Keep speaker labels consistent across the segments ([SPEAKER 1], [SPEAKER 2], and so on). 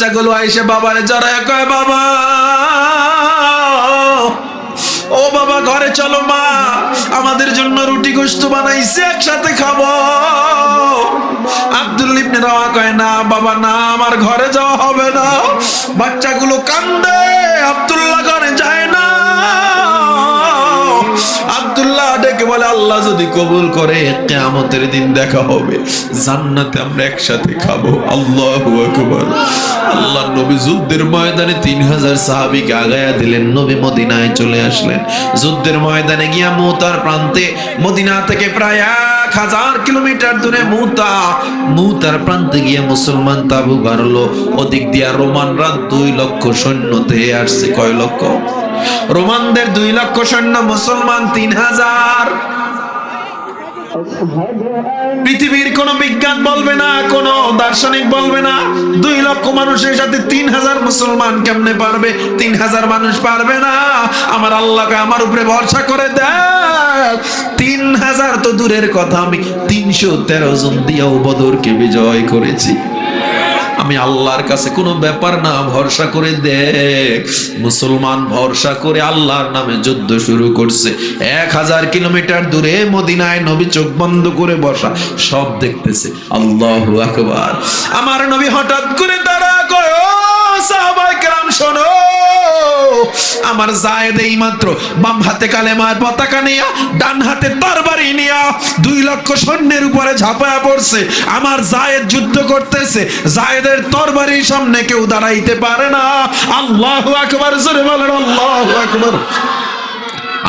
[SPEAKER 1] বাচ্চাগুলো আইসে বাবারে জড়ায় কয়, বাবা ও বাবা ঘরে চলো, মা আমাদের জন্য রুটি গোশত বানাইছে, একসাথে খাবো। আব্দুল্লাহ ইবনে রাওয়াহা কয়, না বাবা না, আমার ঘরে যাওয়া হবে না। বাচ্চাগুলো কান্দে, আব্দুল্লাহ ঘরে যায় না। আব্দুল্লাহ ডেকে বলে, আল্লাহ যদি কবুল করে কিয়ামতের দিন দেখা হবে, জান্নাতে আমরা একসাথে খাবো। আল্লাহু আকবার। আল্লাহর নবী যুদ্ধের ময়দানে 3000 সাহাবীকে আগায়া দিলেন, নবী মদিনায় চলে আসলেন। যুদ্ধের ময়দানে গিয়া মুতার প্রান্তে, মদিনা থেকে প্রায় 1000 কিলোমিটার দূরে মুতার প্রান্তে গিয়ে মুসলমান তাবু গাড়লো। ওদিক দিয়া রোমানরা 2 লক্ষ সৈন্য দিয়ে আসছে। কয় লক্ষ? রোমানদের 2 লক্ষ সৈন্য, মুসলমান 3000। পৃথিবীর কোন বিজ্ঞান বলবে না, কোন দার্শনিক বলবে না 2 লক্ষ মানুষের সাথে 3000 মুসলমান কেমনে পারবে। 3000 মানুষ পারবে না। আমার আল্লাহকে আমার উপরে ভরসা করে দেয়। 3000 তো দূরের কথা, আমি 313 জন দিয়েও বদরকে বিজয় করেছি। আমি আল্লাহর কাছে কোনো ব্যাপার না, ভরসা করে দেখ। মুসলমান ভরসা করে আল্লাহর নামে যুদ্ধ শুরু করছে। 1000 কিলোমিটার দূরে মদিনায় নবী চোখ বন্ধ করে বসা, সব দেখতেছে। আল্লাহু আকবার। আমার নবী হঠাৎ করে দাঁড়া কয়, ও সাহাবায়ে কেরাম শোনো, আমার যায়েদ এই মাত্র বাম হাতে কালেমার পতাকা নিয়া, ডান হাতে তরবারি নিয়া 2 লক্ষ সৈন্যের উপরে ঝাঁপায়া পড়ছে। আমার যায়েদ যুদ্ধ করতেছে, যায়েদের তরবারির সামনে কেউ দাঁড়াইতে পারে না। আল্লাহু আকবার, জোরে বলেন আল্লাহু আকবার।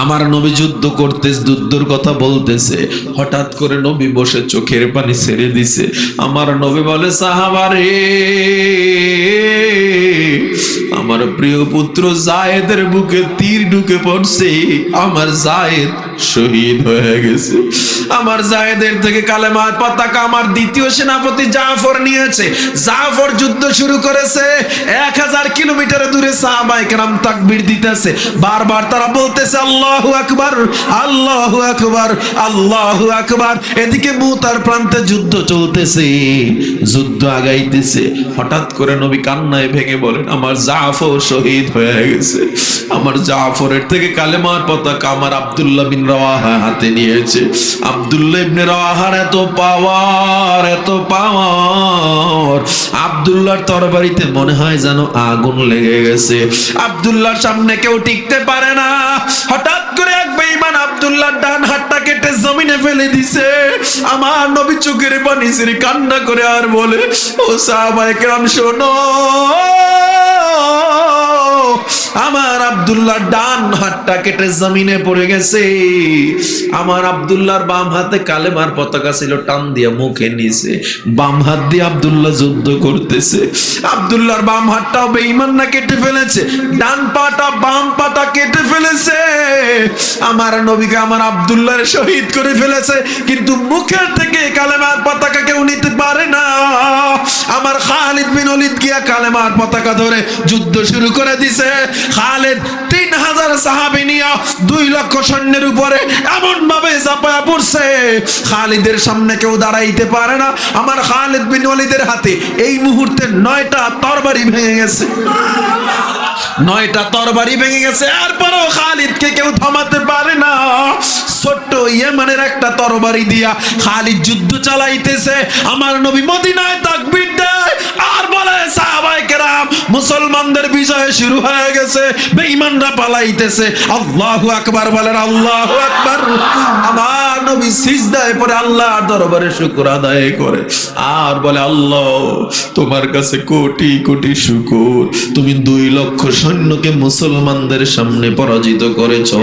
[SPEAKER 1] আমার নবী যুদ্ধ করতেছে, যুদ্ধের কথা বলতেছে। হঠাৎ করে নবী বসে চোখের পানি ছেড়ে দিছে। আমার নবী বলে, সাহাবারে, আমার প্রিয় পুত্র যায়েদের বুকে তীর ঢুকে পড়ছে। আমার যায়েদ শহীদ হয়ে গেছে। আমার যায়েদের থেকে কালেমার পতাকা আমার দ্বিতীয় সেনাপতি জাফর নিয়েছে। জাফর যুদ্ধ শুরু করেছে। 1000 কিলোমিটার দূরে সাহাবায়ে কেরাম তাকবীর দিতেছে। বারবার তারা বলতেছে, আল্লাহু আকবার, আল্লাহু আকবার, আল্লাহু আকবার। এদিকে মুতার প্রান্তে যুদ্ধ চলতেছে, যুদ্ধ আগাইতেছে। হঠাৎ করে নবী কান্নায় ভেঙে বলেন, আমার জাফর শহীদ হয়ে গেছে। আমার জাফরের থেকে কালেমার পতাকা আমার আব্দুল্লাহ বিন রাওয়াহা হাতে নিয়েছে। আব্দুল্লাহ ইবনে রাওয়াহার এত পাওয়ার, এত পাওয়ার। আব্দুল্লাহর তরবারিতে মনে হয় যেন আগুন লেগে গেছে। আব্দুল্লাহর সামনে কেউ টিকতে পারে না। হঠাৎ করে এক বেঈমান আব্দুল্লাহর ডান হাতটা কেটে জমিনে ফেলে দিছে। আমার নবী চোখের পানি ছেড়ে কান্না করে আর বলে, ও সাহাবায়ে কেরাম শোনো, আমার আব্দুল্লাহর ডান হাতটা কেটে জমিনে পড়ে গেছে। আমার আব্দুল্লাহর বাম হাতে কালেমার পতাকা ছিল, টান দিয়ে মুখে নিছে। বাম হাত দিয়ে আব্দুল্লাহ যুদ্ধ করতেছে। আব্দুল্লাহর বাম হাতটাও বেঈমানরা কেটে ফেলেছে, ডান পাটা বাম পাটা কেটে ফেলেছে। আমার নবীকে আমার আব্দুল্লাহর শহীদ করে ফেলেছে, কিন্তু মুখের থেকে কালেমার পতাকা কেউ নিতে পারে না। আমার খালিদ বিন ওলীদ গিয়া কালেমার পতাকা ধরে যুদ্ধ শুরু করে দিছে। খালিদ 3000 সাহাবী নিয়ে 2 লক্ষ সৈন্যের উপরে এমন ভাবে ঝাঁপায়া পড়ছে, খালিদের সামনে কেউ দাঁড়াইতে পারে না। আমার খালিদ বিন ওলীদের হাতে এই মুহূর্তে 9টা তরবারি ভেঙে গেছে। 9টা তরবারি ভেঙে গেছে। এরপরও খালিদকে কেউ থামাতে পারে না। ছোট্ট ইয়েমেনের একটা তরবারি দিয়া খালিদ যুদ্ধ চালাইতেছে। আমার নবী মদিনায় তাকবীর দেয় আর বলে, সাহাবায়ে কেরাম, মুসলমানদের বিজয় শুরু হয়ে গেছে, বেঈমানরা পালাইতেছে। আল্লাহু আকবার বলেন, আল্লাহু আকবার। আমার নবী সিজদায় পড়ে আল্লাহর দরবারে শুকর আদায় করে আর বলে, আল্লাহ তোমার কাছে কোটি কোটি শুকর, তুমি 2 লক্ষ সৈন্যকে মুসলমানদের সামনে পরাজিত করেছো।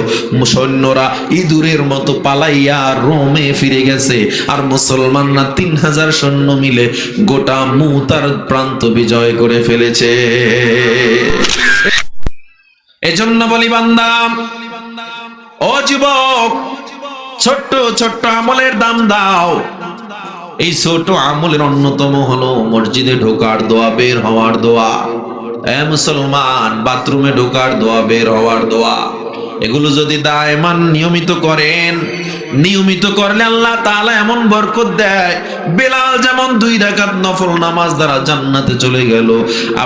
[SPEAKER 1] সৈন্যরা ইঁদুরের মতো পালাইয়া রোমে ফিরে গেছে, আর মুসলমানরা 3000 সৈন্য মিলে গোটা মুতার প্রান্ত বিজয় করে ফেলেছে। এজন্য বলি বান্দা, ও যুবক, ছোট্ট ছোট্ট আমলের দাম দাও। এই ছোট আমলের অন্যতম হলো মসজিদে ঢোকার দোয়া, বের হওয়ার দোয়া। মুসলমান, বাথরুমে ঢোকার দোয়া, বের হওয়ার দোয়া। এগুলো যদি দায়মান নিয়মিত করেন, নিয়মিত করলে আল্লাহ তাআলা এমন বরকত দেয়। বেলাল যেমন 2 রাকাত নফল নামাজ দ্বারা জান্নাতে চলে গেল,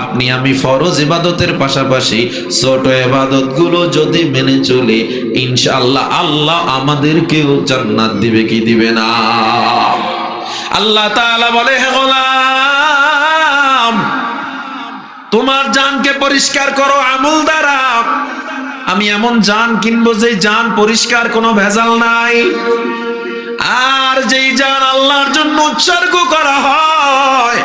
[SPEAKER 1] আপনি আমি ফরজ ইবাদতের পাশাপাশি ছোট ইবাদতগুলো যদি মেনে চলে, ইনশাআল্লাহ আল্লাহ আমাদেরকেও জান্নাত দিবে কি দিবে না? আল্লাহ তাআলা বলে, হে গোলাম, তোমার জানকে পরিষ্কার করো আমল দ্বারা। আমি এমন জান কিনবো যে জান পরিষ্কার, কোনো ভেজাল নাই। আর যেই জান আল্লাহর জন্য উৎসর্গ করা হয়,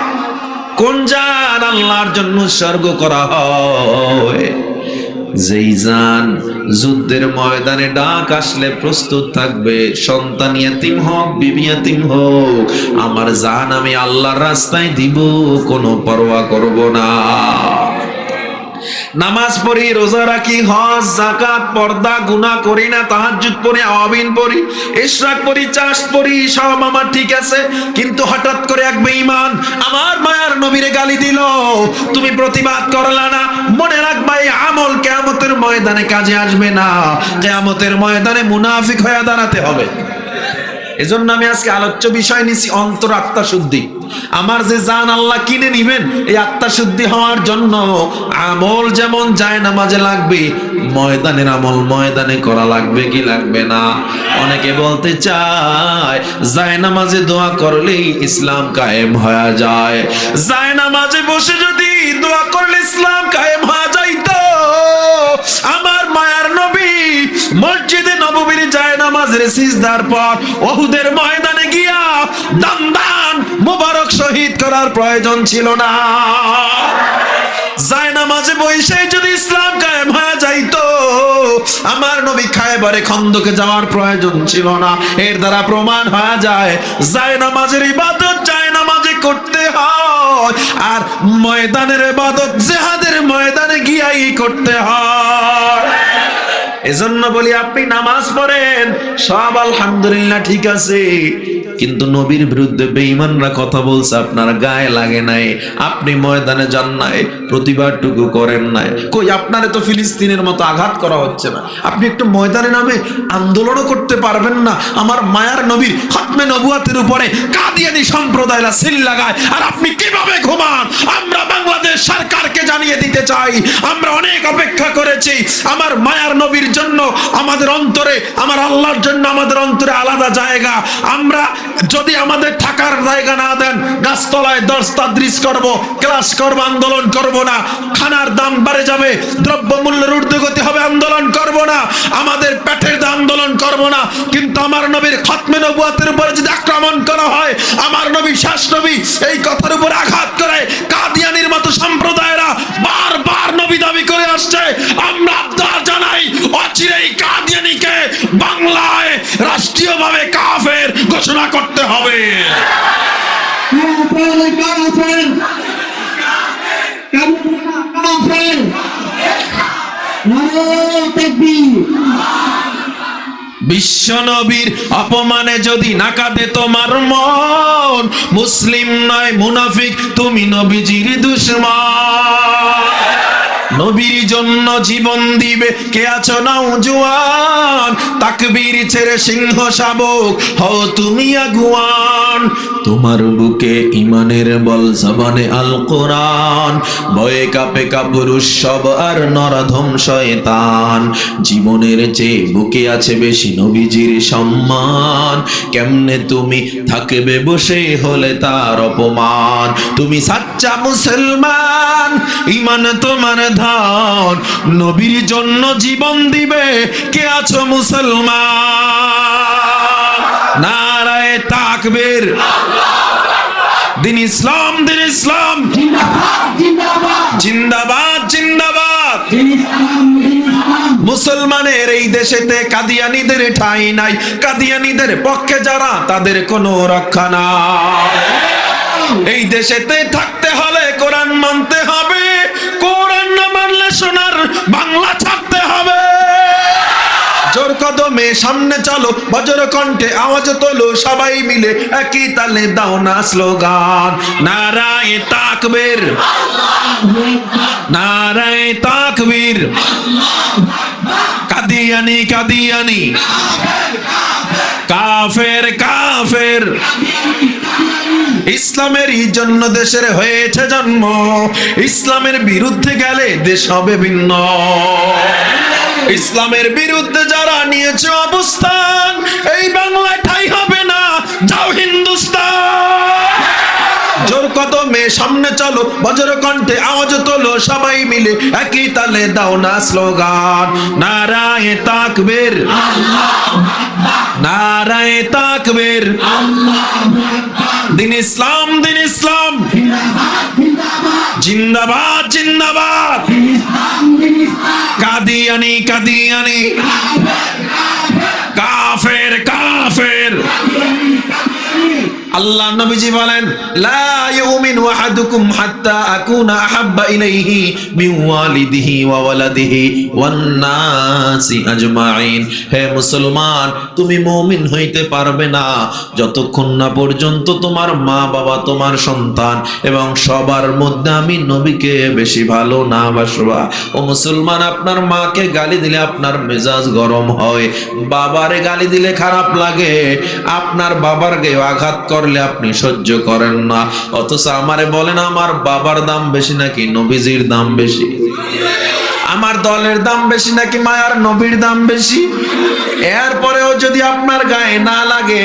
[SPEAKER 1] কোন জান আল্লাহর জন্য উৎসর্গ করা হয়? যেই জান যুদ্ধের ময়দানে ডাক আসলে প্রস্তুত থাকবে, সন্তান ইয়াতিম হোক, বিবি ইয়াতিম হোক, আমার জান আমি আল্লাহর রাস্তায় দিব, কোনো পরোয়া করব না। নামাজ পড়ি, রোজা রাখি, হজ যাকাত, পর্দা, গুনাহ করি না, তাহাজ্জুদ পড়ি, আওয়াবিন পড়ি, ইশরাক পড়ি, চাষ পড়ি, সব আমার ঠিক আছে। কিন্তু হঠাৎ করে এক বেঈমান আমার মায়ার নবীরে গালি দিল, তুমি প্রতিবাদ করলা না। মনে রাখবা এই আমল কিয়ামতের ময়দানে কাজে আসবে না, কিয়ামতের ময়দানে মুনাফিক হয়ে দাঁড়াতে হবে। এজন্য আমি আজকে আলোচ্য বিষয় নিছি অন্তর আত্মা শুদ্ধি। আমার যে জান আল্লাহ কিনে নিবেন, এই আত্মা শুদ্ধি হওয়ার জন্য আমল যেমন যায় নামাজে লাগবে, ময়দানের আমল ময়দানে করা লাগবে কি লাগবে না? অনেকে বলতে চায় যায় নামাজে দোয়া করলেই ইসলাম কায়েম হয়ে যায়। যায় নামাজে বসে যদি দোয়া করলে ইসলাম কায়েম হয়ে যাইতো, আমার মায়ার নবী মসজিদে নববীর যায় নামাজের সিজদার পর উহুদের ময়দানে গিয়া দান মুবারক শহীদ করার প্রয়োজন ছিল না। যায় নামাজে বসে যদি ইসলাম কায়েম হয়ে যাইতো, আমার নবী খায়বারে খন্দকে যাওয়ার প্রয়োজন ছিল না। এর দ্বারা প্রমাণ হয়ে যায় যায় নামাজের ইবাদত যায় নামাজে করতে হয়, আর ময়দানের ইবাদত জিহাদের ময়দানে গিয়াই করতে হয়। এজন্য বলি, আপনি নামাজ পড়েন, সব আলহামদুলিল্লাহ ঠিক আছে, কিন্তু নবীর বিরুদ্ধে বেঈমানরা কথা বলছে, আপনার গায়ে লাগে নাই, আপনি ময়দানে যান নাই, প্রতিবাদটুকু করেন নাই। কই, আপনারে তো ফিলিস্তিনের মতো আঘাত করা হচ্ছে না, আপনি একটু ময়দানে নামে আন্দোলনও করতে পারবেন না? আমার মায়ার নবীর খতমে নবুয়াতের উপরে কাদিয়ানী সম্প্রদায়রা সিল লাগায়, আর আপনি কিভাবে ঘুমান? আমরা বাংলাদেশ সরকারকে জানিয়ে দিতে চাই, আমরা অনেক অপেক্ষা করেছি আমার মায়ার নবীর জন্য। আমাদের অন্তরে, আমার আল্লাহর জন্য আমাদের অন্তরে আলাদা জায়গা। আমরা যদি আমাদের থাকার জায়গা না দেন, গাছতলায় দর্শ তাদরিস করব, ক্লাস করব, আন্দোলন করব না। খানার দাম বেড়ে যাবে, দ্রব্যমূল্যের ঊর্ধ্বগতি হবে, আন্দোলন করব না। আমাদের পেটের দাম আন্দোলন করব না। কিন্তু আমার নবীর খতমে নবুয়াতের উপরে যদি আক্রমণ করা হয়, আমার নবী শেষ নবী, এই কথার উপর আঘাত করে কাদিয়ানির মতো সম্প্রদায়েরা বারবার নবী দাবি করে আসছে। আমরা আবদার জানাই, অচিরেই কাদিয়ানিকে বাংলায় রাষ্ট্রীয়ভাবে কাফের ঘোষণা করতে হবে। বিশ্ব নবীর অপমানে যদি না কাঁদে তোমার মন, মুসলিম নয় মুনাফিক, তুমি নবীজির দুশমন। নবীর জন্য জীবন দিবে কে আছো নওজোয়ান, তাকবীর ছেড়ে সিংহ শাবক হও তুমি আগুয়ান। তোমার বুকে ইমানের বল, জবানে আল কোরআন, ভয়ে কাঁপে কাপুরুষ সব আর নরধম শয়তান। জীবনের চেয়ে বুকে আছে বেশি নবীজির সম্মান, কেমনে তুমি থাকবে বসে হলে তার অপমান। তুমি সাচ্চা মুসলমান, ইমান তোমার ধন, নবীর জন্য জীবন দিবে কে আছো মুসলমান। নারায়ে তাকবীর, দিন ইসলাম, দিন ইসলাম জিন্দাবাদ, জিন্দাবাদ। মুসলমানের এই দেশেতে কাদিয়ানীদের ঠাঁই নাই, কাদিয়ানীদের পক্ষে যারা তাদের কোনো রক্ষা নাই। এই দেশেতে থাকতে হলে কোরআন মানতে হবে, কোরআন না মানলে সোনার বাংলা ছাড়তে হবে। জোর কদমে সামনে চলো, বজ্র কণ্ঠে আওয়াজ তোলো, সবাই মিলে একই তালে দাও না স্লোগান। নারায়ে তাকবীর, নারায়ে তাকবীর। কাদিয়ানি, কাদিয়ানি, কাফের কাফের। ইসলামের জন্য দেশের হয়েছে জন্ম, ইসলামের বিরুদ্ধে গেলে দেশ হবে ভিন্ন। ইসলামের বিরুদ্ধে যারা নিয়েছে অবস্থান, এই বাংলায় ঠাঁই হবে না, যাও হিন্দুস্তান। জোর কদমে সামনে চলো, বজ্র কণ্ঠে আওয়াজ তোলো, সবাই মিলে একই তালে দাও না স্লোগান, নারায়ে তাকবীর, নারায়ে তাকবীর। দিন ইসলাম, দিন ইসলাম, জিন্দাবাদ জিন্দাবাদ। কাদিয়ানি কাদিয়ানি, কাফের কাফের। আল্লাহ নবীজি বলেন, লা ইউমিনু আহাদুকুম হাত্তা আকুনা আহাব্বা ইলাইহি মিন ওয়ালিদিহি ওয়া ওয়ালাদিহি ওয়ান নাসি আজমাইন। হে মুসলমান, তুমি মুমিন হইতে পারবে না যতক্ষণ না পর্যন্ত তোমার মা বাবা, তোমার সন্তান এবং সবার মধ্যে আমি নবীকে বেশি ভালো না বাসবা। ও মুসলমান, আপনার মাকে গালি দিলে আপনার মেজাজ গরম হয়, বাবারে গালি দিলে খারাপ লাগে, আপনার বাবার গায়ে আঘাত করলে আপনি সহ্য করেন না। অথচ আমারে বলেন, আমার বাবার দাম বেশি নাকি নবীজির দাম বেশি? আমার দলের দাম বেশি নাকি মায়ার নবীর দাম বেশি? এরপরেও যদি আপনার গায়ে না লাগে,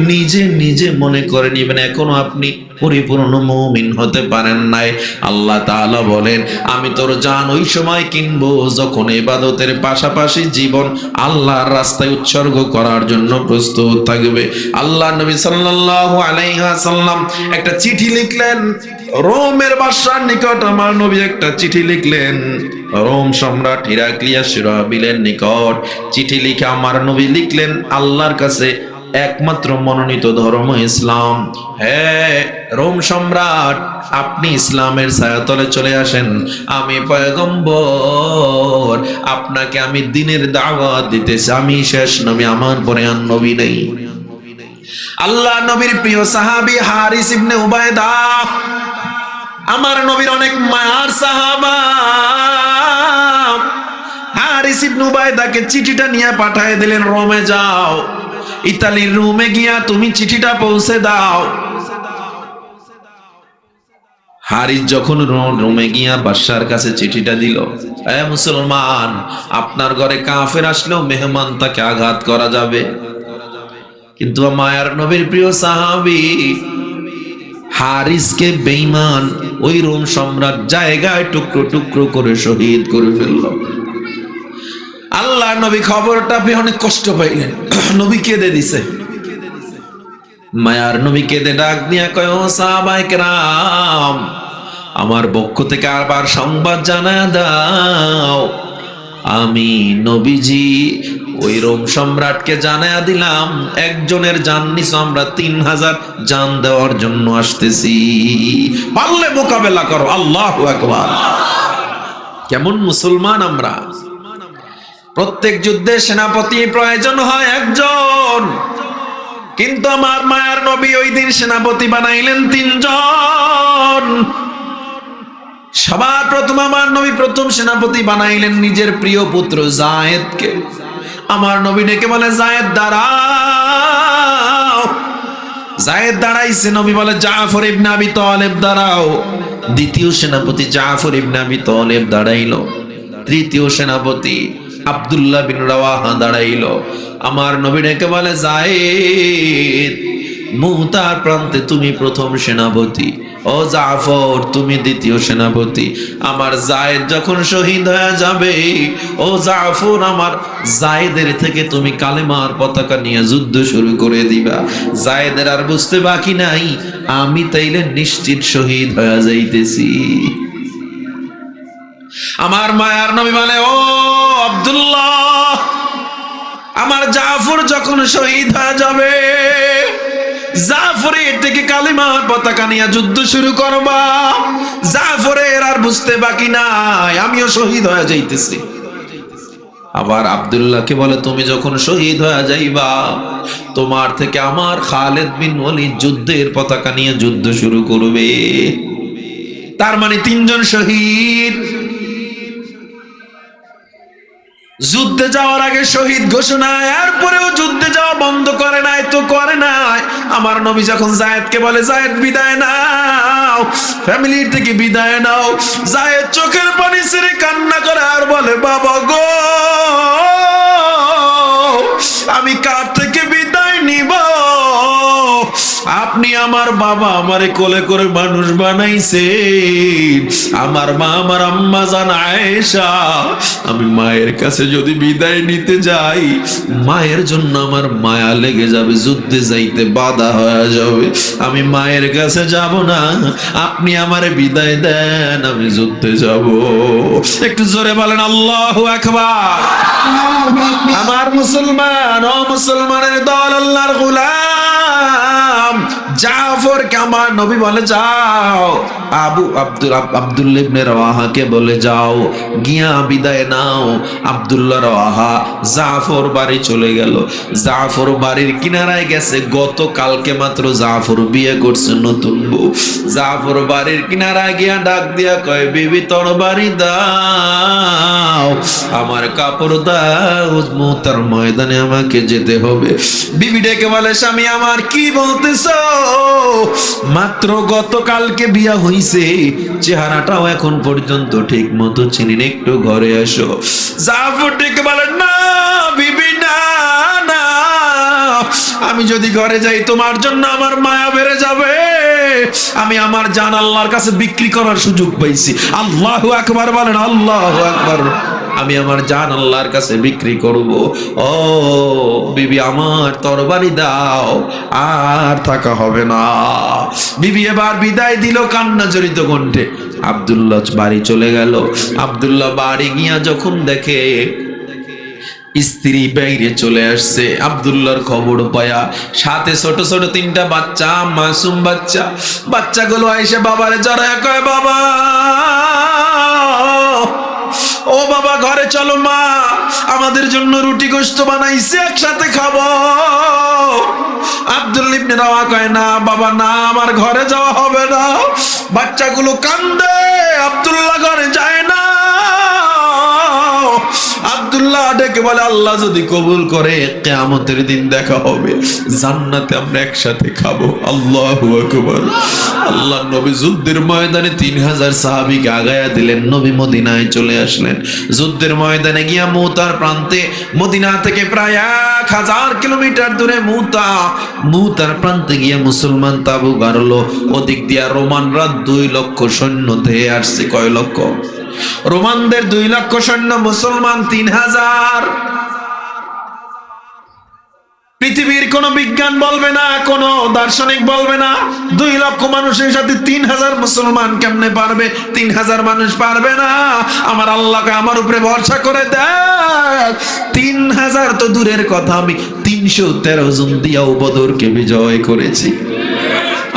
[SPEAKER 1] নিজে নিজে মনে করে নিবেন এখনো আপনি পরিপূর্ণ মুমিন হতে পারেন নাই। আল্লাহ তাআলা বলেন, আমি তোর জান ওই সময় কিনবো যখন ইবাদতের পাশাপাশি জীবন আল্লাহর রাস্তায় উৎসর্গ করার জন্য প্রস্তুত থাকবে। আল্লাহ নবী সাল্লাল্লাহু আলাইহি ওয়াসাল্লাম একটা চিঠি লিখলেন রোমের বাদশার নিকট। আমার নবী একটা চিঠি লিখলেন রোম সম্রাট হিরাক্লিয়াস শিরাবিলের নিকট। চিঠি লিখে আমার নবী লিখলেন, আল্লাহর কাছে একমাত্র মনোনীত ধর্ম ইসলাম। হ্যাঁ রোম সম্রাট, আপনি ইসলামের ছায়াতলে চলে আসেন, আমি পয়গম্বর, আপনাকে আমি দ্বীনের দাওয়াত দিতেছি, আমি শেষ নবী, আমার পরে আর নবী নেই। আল্লাহ নবীর প্রিয় সাহাবী হারিস ইবনে উবায়দা, আমার নবীর অনেক মায়ার সাহাবা, হারিস ইবনে উবায়দাকে চিঠিটা নিয়ে পাঠিয়ে দিলেন, রোমে যাও, ইতালির রোমে গিয়া তুমি চিঠিটা পৌঁছে দাও। হারিস যখন রোমে গিয়া বাদশার কাছে চিঠিটা দিল, এ মুসলমান, আপনার ঘরে কাফের আসলেও মেহমান তাকে আঘাত করা যাবে, কিন্তু মায়ার নবীর প্রিয় সাহাবী হারিসকে বেঈমান ওই রোম সম্রাট জায়গায় টুকরো টুকরো করে শহীদ করে ফেলল। আল্লাহ নবী খবরটা পেয়ে অনেক কষ্ট পাইলেন, নবী কেঁদে দিছে। মায়ার নবী কেঁদে ডাক দিয়া কয়, ও সাহাবায়ে কেরাম, আমার পক্ষ থেকে আবার সংবাদ জানা দাও, আমি নবীজি ওই রোম সম্রাটকে জানায়া দিলাম, একজনের জান নিছো, আমরা 3000 জান দেওয়ার জন্য আসতেছি, পারলে মোকাবেলা করো। আল্লাহু আকবার। কেমন মুসলমান আমরা! প্রত্যেক যুদ্ধে সেনাপতি প্রয়োজন হয় একজন, কিন্তু আমার মায়ার নবী ওই দিন সেনাপতি বানাইলেন 3 জন। সবার প্রথম আমার নবী প্রথম সেনাপতি বানাইলেন নিজের প্রিয় পুত্র যায়েদকে। আমার নবী ডেকে বলে, যায়েদ দাঁড়াও। যায়েদ দাঁড়াইছে, নবী বলে, জাফর ইবনে আবি তালেব দাঁড়াও। দ্বিতীয় সেনাপতি জাফর ইবনে আবি তালেব দাঁড়াইলো। তৃতীয় সেনাপতি আব্দুল্লাহ বিন রাওয়াহা দাঁড়াইলো। আমার নবী ডেকে বলে, যায়েদ, মুতার প্রান্তে তুমি প্রথম সেনাপতি, ও জাফর তুমি দ্বিতীয় সেনাপতি। আমার যায়েদ যখন শহীদ হয়ে যাবে, ও জাফর আমার যায়েদের থেকে তুমি কালেমার পতাকা নিয়ে যুদ্ধ শুরু করে দিবা। যায়েদের আর বুঝতে বাকি নাই, আমি তাইলে নিশ্চিত শহীদ হয়ে যাইতেছি। আমার মায়ার নবী বলে, ও আব্দুল্লাহ, আমার জাফর যখন শহীদ হয়ে যাবে, জাফরের থেকে কালিমার পতাকা নিয়ে যুদ্ধ শুরু করবা। জাফরের আর বুঝতে বাকি নাই, আমিও শহীদ হয়ে যাইতেছি। আবার আব্দুল্লাহকে বলে, তুমি যখন শহীদ হয়ে যাইবা, তোমার থেকে আমার খালিদ বিন ওয়ালিদ যুদ্ধের পতাকা নিয়ে যুদ্ধ শুরু করবে। তার মানে 3 জন শহীদ। যুদ্ধে যাওয়ার আগে শহীদ ঘোষণা, এরপরেও যুদ্ধে যাওয়া বন্ধ করে নাই তো করে নাই। আমার নবী যখন যায়েদকে বলে, যায়েদ বিদায় নাও, ফ্যামিলির থেকে বিদায় নাও, যায়েদ চোখের পানি ছেড়ে কান্না করে আর বলে, বাবা গো, আমি কার থেকে বিদায় নিব? আপনি আমার বাবা, আমারে কোলে করে মানুষ বানাইছে, আমার মা, আমার আম্মা জান আয়েশা, আমি মায়ের কাছে যদি বিদায় নিতে যাই, মায়ের জন্য আমার মায়া লেগে যাবে, যুদ্ধে যাইতে বাধা হয়ে যাবে, আমি মায়ের কাছে যাব না, আপনি আমারে বিদায় দেন, আমি যুদ্ধে যাব। একটু জোরে বলেন আল্লাহু আকবার। আমার মুসলমান, ও মুসলমানের দল, আল্লাহর গোলাম জাফরকে আমার নবী বলে, যাও আব্দুল্লাহ ইবনে রাওয়াহাকে বলে, যাও গিয়া বিদায় নাও। আব্দুল্লাহ রাওয়াহা জাফর বাড়ি চলে গেল। জাফর বাড়ির কিনারায় গেছে, গতকালকে মাত্র জাফর বিয়ে করছে নতুন বউ। জাফর বাড়ির কিনারায় গিয়া ডাক দিয়া কয়, বিবি তরবারি দাও, আমার কাপড় দাও, মুতার ময়দানে আমাকে যেতে হবে। বিবি ডেকে বলে, স্বামী আমার কি বলতেছো? মাত্র গতকালকে বিয়া হইছে, চেহারাটাও এখন পর্যন্ত ঠিক মতো চিনি না, একটু ঘরে আসো। জাফর ডেকে বলে, না বিবি না, না, আমি যদি ঘরে যাই তোমার জন্য আমার মায়া বেড়ে যাবে, আমি আমার জান আল্লাহর কাছে বিক্রি করার সুযোগ পাইছি। আল্লাহু আকবার বলেন, আল্লাহু আকবার। আমি আমার জান আল্লাহর কাছে বিক্রি করব। ও বিবি আমার তরবারি দাও, আর থাকা হবে না। বিবি এবার বিদায় দিল কান্না জড়িত কণ্ঠে। আব্দুল্লাহ বাড়ি চলে গেল। আব্দুল্লাহ বাড়ি গিয়া যখন দেখে স্ত্রী বাইরে চলে আসছে, আব্দুল্লাহর খবর পায়া সাথে ছোট ছোট তিনটা বাচ্চা, মাসুম বাচ্চা, বাচ্চাগুলো এসে বাবারে জড়ায় কয়, বাবা ও বাবা, ঘরে চলো, মা আমাদের জন্য রুটি গোশত বানাইছে, একসাথে খাবো। আব্দুল্লাহ ইবনে রাওয়াহা কয়, না বাবা না, আমার ঘরে যাওয়া হবে না। বাচ্চাগুলো কান্দে, আব্দুল্লাহ ঘরে যায় না। আব্দুল্লাহ ডেকে বলে, আল্লাহ যদি কবুল করে কিয়ামতের দিন দেখা হবে, জান্নাতে আমরা একসাথে খাবো। আল্লাহু আকবার। আল্লাহ নবী যুদ্ধের ময়দানে 3000 সাহাবীকে আগায়া দিলেন, নবী মদিনায় চলে আসলেন। যুদ্ধের ময়দানে গিয়া মুতার প্রান্তে, মদিনা থেকে প্রায় 1000 কিলোমিটার দূরে মুতার প্রান্তে গিয়া মুসলমান তাবু গাড়লো। ওদিক দিয়া রোমানরা 2 লক্ষ সৈন্য ধেয়ে আসছে। কয় লক্ষ? রোমানদের 2 লক্ষ সৈন্য, মুসলমান 3000। পৃথিবীর কোন বিজ্ঞান বলবে না, কোন দার্শনিক বলবে না 2 লক্ষ মানুষের সাথে 3000 মুসলমান কেমনে পারবে? 3000 মানুষ পারবে না। আমার আল্লাহকে আমার উপরে ভরসা করে দেখ, 3000 তো দূরের কথা, আমি 313 জন দিয়াও বদরকে বিজয় করেছি।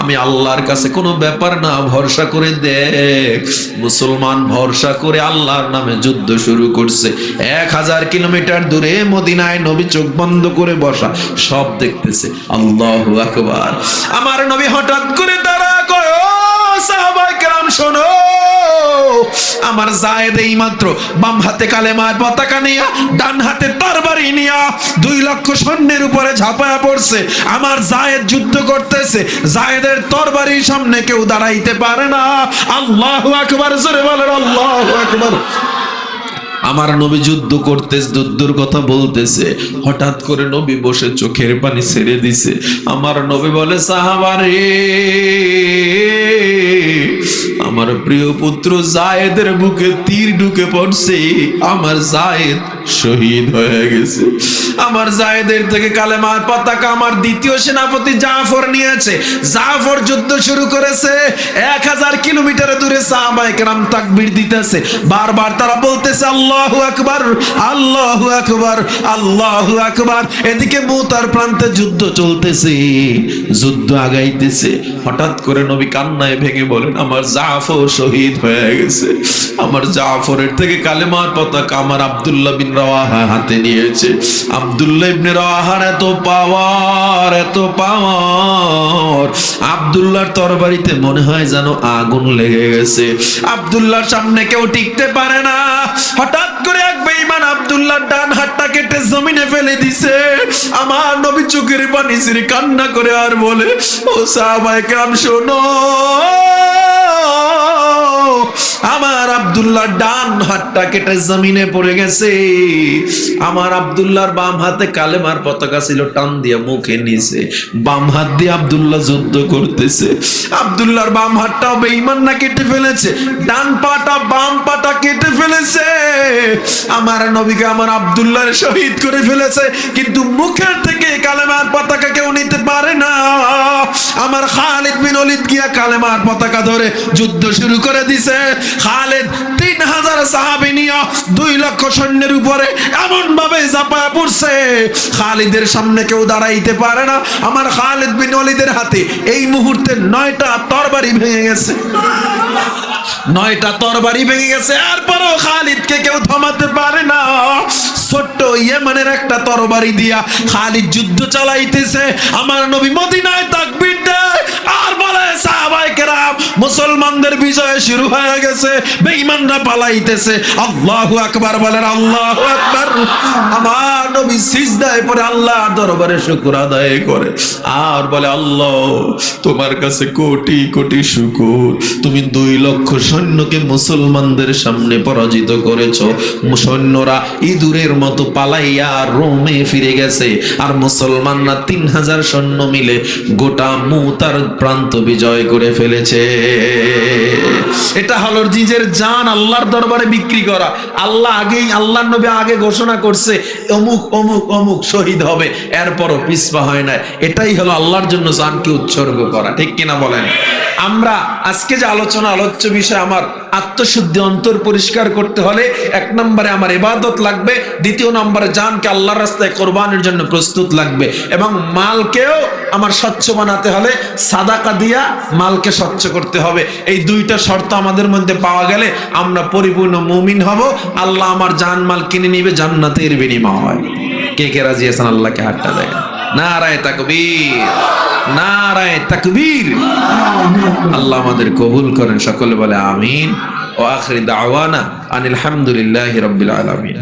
[SPEAKER 1] আমি আল্লাহর কাছে কোনো ব্যাপার না, ভরসা করে দেখ। মুসলমান ভরসা করে আল্লাহর নামে যুদ্ধ শুরু করছে। 1000 কিলোমিটার দূরে মদিনায় নবী চোখ বন্ধ করে বসা, সব দেখতেছে। আল্লাহু আকবার। আমার নবী হঠাৎ করে দাঁড়া কয়, ও সাহাবায়ে কেরাম শোনো, আমার যায়েদ এই মাত্র বাম হাতে কালেমার পতাকা নিয়া, ডান হাতে তরবারি নিয়া 2 লক্ষ সৈন্যের উপরে ঝাঁপায়া পড়ছে। আমার যায়েদ যুদ্ধ করতেছে, যায়েদের তরবারির সামনে কেউ দাঁড়াইতে পারে না। আল্লাহু আকবার, জোরে বলেন আল্লাহু আকবার। আমার নবী যুদ্ধ করতেছে, যুদ্ধের কথা বলতেছে, হঠাৎ করে নবী বসে চোখের পানি ছেড়ে দিছে। আমার নবী বলে, সাহাবারে, আমার প্রিয় পুত্র যায়েদের বুকে তীর ঢুকে পড়ছে, আমার যায়েদ শহীদ হয়ে গেছে। আমার যায়েদের থেকে কালেমার পতাকা আমার দ্বিতীয় সেনাপতি জাফর নিয়েছে। জাফর যুদ্ধ শুরু করেছে। 1000 কিলোমিটার দূরে সাহাবায়ে কেরাম তাকবীর দিতেছে, বারবার তারা বলতেছে, আল্লাহু আকবার, আল্লাহু আকবার, আল্লাহু আকবার। এদিকে মুতার প্রান্তে যুদ্ধ চলতেছে, যুদ্ধ আগাইতেছে। হঠাৎ করে নবী কান্নায় ভেঙে বলেন, আমার জাফর শহীদ হয়ে গেছে। আমার জাফরের থেকে কালেমার পতাকা আমার আব্দুল্লাহ বিন রাওয়াহা হাতে নিয়েছে। আব্দুল্লাহ ইবনে রাওয়াহার এত পাওয়ার, এত পাওয়ার, আব্দুল্লাহর তরবারিতে মনে হয় যেন আগুন লেগে গেছে। আব্দুল্লাহর সামনে কেউ টিকতে পারে না। হঠাৎ করে এক বেঈমান আব্দুল্লাহর ডান হাতটা কেটে জমিনে ফেলে দিছে। আমার নবী চোখের পানি ছেড়ে কান্না করে আর বলে, ও সাহাবায়ে কেরাম শোনো, আমার আব্দুল্লাহর ডান হাতটা কেটে জমিনে পড়ে গেছে। আমার আব্দুল্লাহর বাম হাতে কালেমার পতাকা ছিল, টান দিয়ে মুখে নিছে। বাম হাত দিয়ে আব্দুল্লাহ যুদ্ধ করতেছে। আব্দুল্লাহর বাম হাতটাও বেঈমান না কেটে ফেলেছে, ডান পাটা বাম পাটা কেটে ফেলেছে। আমার নবীকে আমার আব্দুল্লাহর শহীদ করে ফেলেছে, কিন্তু মুখের থেকে কালেমার পতাকা কেউ নিতে পারে না। আমার খালিদ বিন ওলীদ গিয়া কালেমার পতাকা ধরে যুদ্ধ শুরু করে দিছে। খালিদ 3000 সাহাবী নিয়ে 2 লক্ষ সৈন্যের উপরে এমন ভাবে ঝাঁপায়া পড়ছে, খালিদের সামনে কেউ দাঁড়াইতে পারে না। আমার খালিদ বিন ওলীদের হাতে এই মুহূর্তে 9টা তরবারি ভেঙে গেছে, 9টা তরবারি ভেঙে গেছে। এরপরও খালিদকে কেউ থামাতে পারে না। ছোট্ট ইয়েমেনের একটা তরবারি দিয়া খালিদ যুদ্ধ চালাইতেছে। আমার নবী মদিনায় তাকবীর দেয় আর বলে, সাহাবায়ে কেরাম, মুসলমানদের বিজয় শুরু হয়ে গেছে, বেঈমানরা পালাইতেছে। আল্লাহু আকবার বলেন, আল্লাহু আকবার। আমার নবী সিজদায় পড়ে আল্লাহর দরবারে শুকর আদায় করে আর বলে, আল্লাহ তোমার কাছে কোটি কোটি শুকর, তুমি 2 লক্ষ সৈন্যকে মুসলমানদের সামনে পরাজিত করেছো। সৈন্যরা ইঁদুরের মতো পালাইয়া রোমে ফিরে গেছে, আর মুসলমানরা 3000 সৈন্য মিলে গোটা মুতার প্রান্ত বিজয় করে ফেলেছে। এটা হলো নিজের জান আল্লাহর দরবারে বিক্রি করা। আল্লাহ আগেই, আল্লাহর নবী আগে ঘোষণা করছে অমুক অমুক অমুক শহীদ হবে, এরপরও পিছপা হয় না। এটাই হলো আল্লাহর জন্য জানকে উৎসর্গ করা, ঠিক কিনা বলেন? আমরা আজকে যে আলোচ্য বিষয়, আমার আত্মশুদ্ধি, অন্তর পরিষ্কার করতে হলে 1 নম্বরে আমার ইবাদত লাগবে, 2 নম্বরে জানকে আল্লাহর রাস্তায় কোরবানের জন্য প্রস্তুত লাগবে, এবং মালকেও আমার স্বচ্ছ বানাতে হলে সাদাকা দিয়া মালকে স্বচ্ছ করতে হবে। এই 2টা শর্ত আমাদের মধ্যে পাওয়া গেলে আমরা পরিপূর্ণ মুমিন হব। আল্লাহ আমার জান মাল কিনে নিবে জান্নাতের বিনিময়। কে কে রাজি আছেন? আল্লাহকে হাতটা দেয়। নারায়ে তাকবীর, নারায়ে তাকবীর। আল্লাহ আমাদের কবুল করেন, সকলে বলে আমিন। ও আখির দাওয়ানা আনিল হামদুলিল্লাহি রাব্বিল আলামিন।